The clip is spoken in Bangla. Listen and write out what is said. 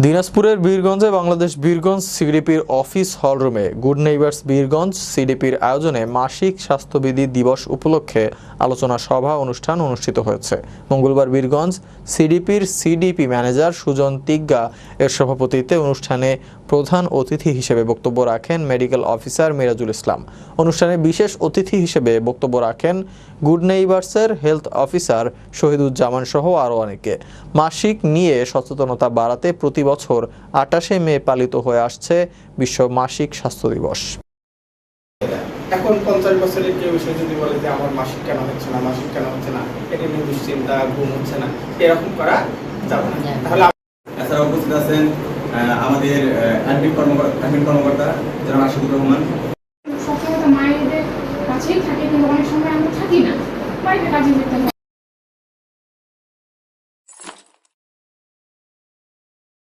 দিনাজপুরের বীরগঞ্জে বাংলাদেশ বীরগঞ্জ সিডিপির অফিস হলরুমে গুড নেইবার্স বীরগঞ্জ সিডিপির আয়োজনে মাসিক স্বাস্থ্যবিধি দিবস উপলক্ষে আলোচনা সভা অনুষ্ঠান অনুষ্ঠিত হয়েছে। মঙ্গলবার বীরগঞ্জ সিডিপির সিডিপি ম্যানেজার সুজন তিগ্গা এর সভাপতিত্বে অনুষ্ঠানে প্রধান অতিথি হিসেবে বক্তব্য রাখেন মেডিকেল অফিসার মিরাজুল ইসলাম। অনুষ্ঠানে বিশেষ অতিথি হিসেবে বক্তব্য রাখেন গুড নেইবার্সের হেলথ অফিসার শহীদুজ্জামান সহ আরও অনেকে। মাসিক নিয়ে সচেতনতা বাড়াতে প্রতি বছর 28শে মে পালিত হয়ে আসছে বিশ্ব মাসিক স্বাস্থ্য দিবস। এখন 50 বছরের কেউ এসে যদি বলে যে আমার মাসিক কেন হচ্ছে না, এটা নিয়ে দুশ্চিন্তা, ঘুম হচ্ছে না, এরকম করা যাবে না। তাহলে এছাড়া উপস্থিত আছেন আমাদের অ্যাডমিন কর্মকর্তা জনাব আশিকুর রহমান। সবসময় তো মায়েদের কাছেই থাকে, কিন্তু অনেক সময় আমরা থাকি না, মায়েদের কাজে যেতে হয়।